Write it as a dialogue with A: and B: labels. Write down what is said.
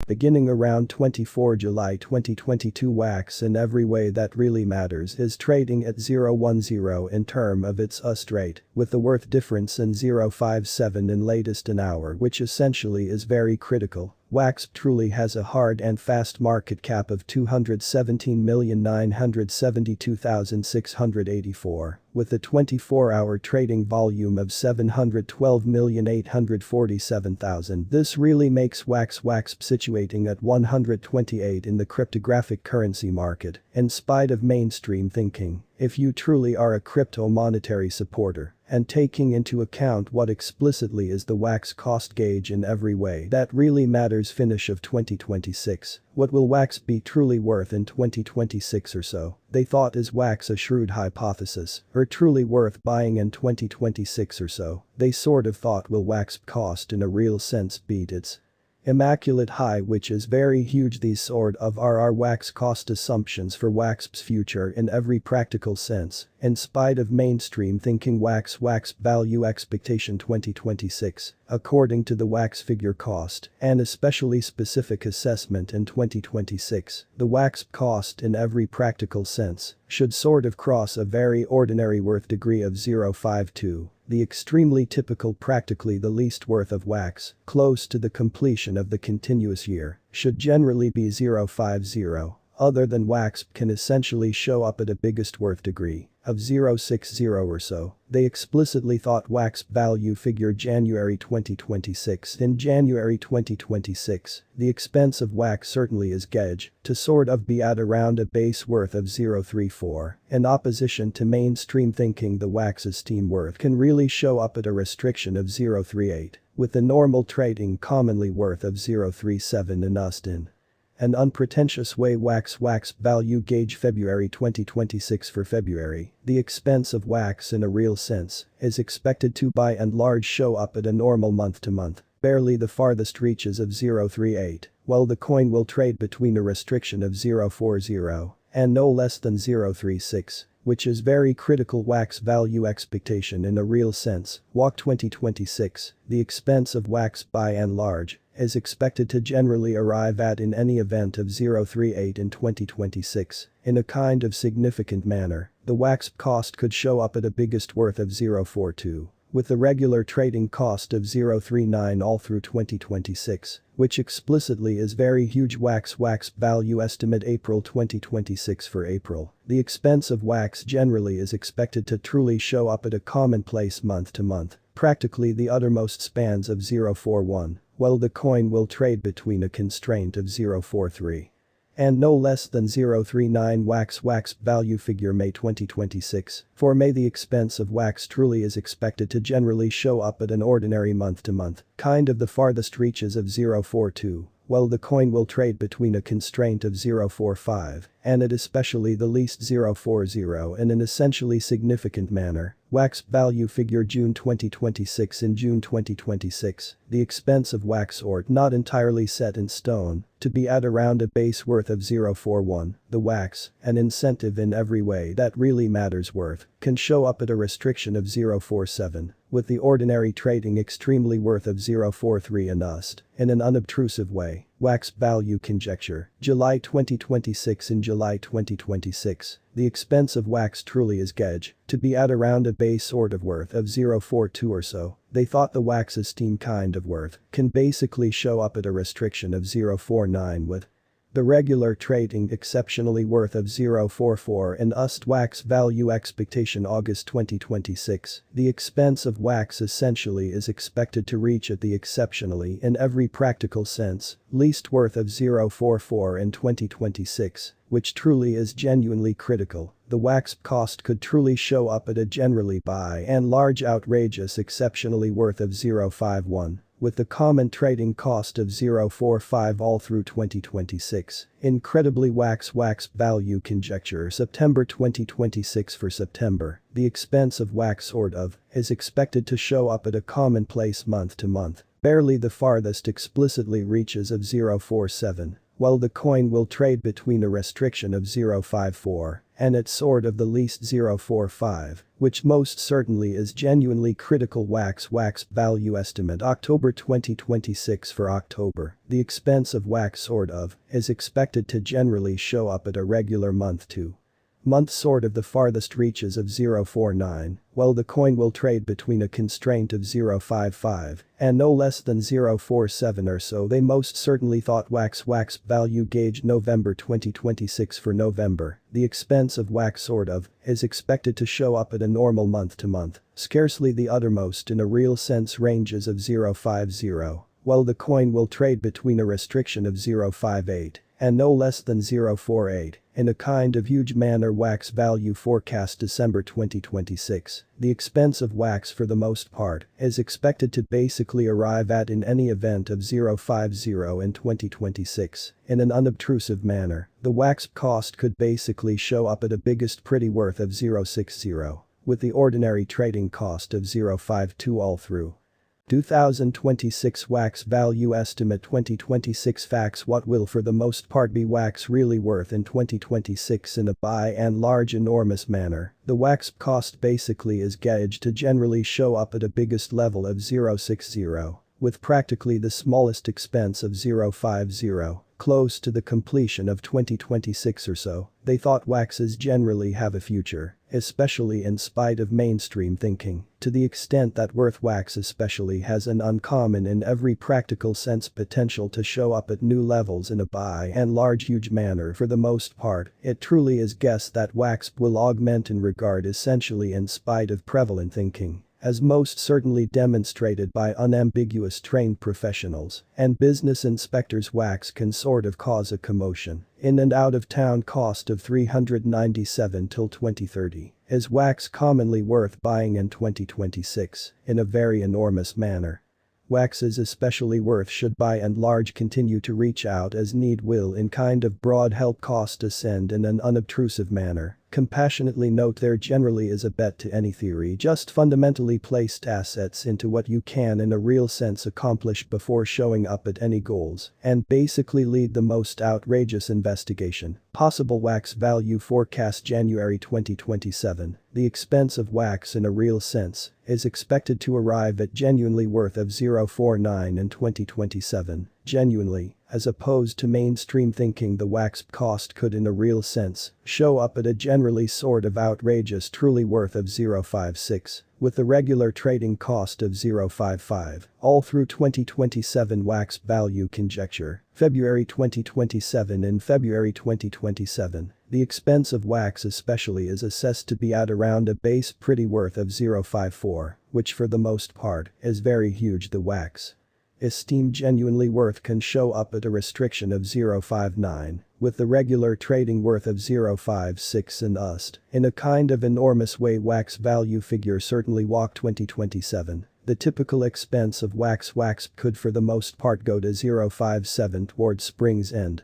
A: Beginning around 24 July 2022, wax in every way that really matters is trading at 0.10 in term of its USD rate, with the worth difference in 0.57 in latest an hour, which essentially is very critical. Waxp truly has a hard and fast market cap of 217,972,684, with a 24-hour trading volume of 712,847,000. This really makes Waxp situating at 128 in the cryptographic currency market, in spite of mainstream thinking. If you truly are a crypto monetary supporter, and taking into account what explicitly is the wax cost gauge in every way that really matters finish of 2026, what will wax be truly worth in 2026 or so? They thought is wax a shrewd hypothesis, or truly worth buying in 2026 or so? They sort of thought will wax cost in a real sense beat its immaculate high, which is very huge. These sort of are our wax cost assumptions for Waxp's future in every practical sense, in spite of mainstream thinking. Wax value expectation 2026, according to the wax figure cost, an especially specific assessment in 2026, the wax cost in every practical sense should sort of cross a very ordinary worth degree of 0.52. The extremely typical, practically the least worth of wax, close to the completion of the continuous year, should generally be 0.50. Other than wax can essentially show up at a biggest worth degree of 0.60 or so. They explicitly thought wax value figure January 2026. In January 2026, the expense of wax certainly is gauge to sort of be at around a base worth of 0.34. In opposition to mainstream thinking, the wax's team worth can really show up at a restriction of 0.38, with the normal trading commonly worth of 0.37 in Austin. An unpretentious way. Wax value gauge February 2026. For February, the expense of wax in a real sense is expected to by and large show up at a normal month-to-month, barely the farthest reaches of 0.38, while the coin will trade between a restriction of 0.40 and no less than 0.36, which is very critical. Wax value expectation in a real sense. WAC 2026, the expense of wax by and large is expected to generally arrive at in any event of 0.38 in 2026, in a kind of significant manner. The wax cost could show up at a biggest worth of 0.42, with the regular trading cost of 0.39 all through 2026, which explicitly is very huge. Wax value estimate April 2026. For April, the expense of wax generally is expected to truly show up at a commonplace month-to-month, practically the uttermost spans of 0.41, while the coin will trade between a constraint of 0.43 and no less than 0.39. Wax value figure May 2026. For May, the expense of wax truly is expected to generally show up at an ordinary month-to-month, kind of the farthest reaches of 0.42, while the coin will trade between a constraint of 0.45 and at especially the least 0.40 in an essentially significant manner. Wax value figure June 2026. In June 2026, the expense of wax not entirely set in stone, to be at around a base worth of 0.41. The wax, an incentive in every way that really matters worth, can show up at a restriction of 0.47, with the ordinary trading extremely worth of 0.43 in USD, in an unobtrusive way. Wax value conjecture, July 2026. In July 2026, the expense of wax truly is gauge to be at around a base sort of worth of 0.42 or so. They thought the wax's team kind of worth can basically show up at a restriction of 0.49, with the regular trading exceptionally worth of 0.44 in USD. Wax value expectation August 2026. The expense of wax essentially is expected to reach at the exceptionally in every practical sense least worth of 0.44 in 2026, which truly is genuinely critical. The wax cost could truly show up at a generally by and large outrageous exceptionally worth of 0.51, with the common trading cost of 0.45 all through 2026. Incredibly, wax value conjecture September 2026. For September, the expense of wax is expected to show up at a commonplace month-to-month, barely the farthest explicitly reaches of 0.47, while the coin will trade between a restriction of 0.54 and its sort of the least 0.45, which most certainly is genuinely critical. Waxp value estimate October 2026. For October, the expense of wax sort of is expected to generally show up at a regular month sort of the farthest reaches of 0.49, while the coin will trade between a constraint of 0.55 and no less than 0.47 or so. They most certainly thought waxp value gauge November 2026. For November, the expense of wax sort of is expected to show up at a normal month-to-month, scarcely the uttermost in a real sense ranges of 0.50, while the coin will trade between a restriction of 0.58 and no less than 0.48, in a kind of huge manner. Wax value forecast December 2026. The expense of wax for the most part is expected to basically arrive at in any event of 0.50 in 2026. In an unobtrusive manner, the wax cost could basically show up at a biggest pretty worth of 0.60, with the ordinary trading cost of 0.52 all through. 2026 wax value estimate 2026 facts. What will for the most part be wax really worth in 2026 in a by and large enormous manner? The wax cost basically is gauged to generally show up at a biggest level of 0.60, with practically the smallest expense of 0.50, close to the completion of 2026 or so. They thought waxes generally have a future, especially in spite of mainstream thinking, to the extent that worth wax especially has an uncommon in every practical sense potential to show up at new levels in a by and large huge manner. For the most part, it truly is guessed that wax will augment in regard essentially in spite of prevalent thinking, as most certainly demonstrated by unambiguous trained professionals and business inspectors. Wax can sort of cause a commotion. In and out of town cost of 397 till 2030. Is wax commonly worth buying in 2026? In a very enormous manner. Wax is especially worth should by and large continue to reach out as need will in kind of broad help cost ascend in an unobtrusive manner. Compassionately note there generally is a bet to any theory just fundamentally placed assets into what you can in a real sense accomplish before showing up at any goals and basically lead the most outrageous investigation possible. Wax value forecast January 2027. The expense of wax in a real sense is expected to arrive at genuinely worth of 0.49 in 2027. Genuinely, as opposed to mainstream thinking, the wax cost could in a real sense show up at a generally sort of outrageous truly worth of 0.56, with the regular trading cost of 0.55, all through 2027. Wax value conjecture, February 2027. In February 2027, the expense of wax especially is assessed to be at around a base pretty worth of 0.54, which for the most part is very huge. The wax esteemed genuinely worth can show up at a restriction of 0.59, with the regular trading worth of 0.56 and ust. In a kind of enormous way. Wax value figure certainly walk 2027. The typical expense of wax could for the most part go to 0.57 towards spring's end,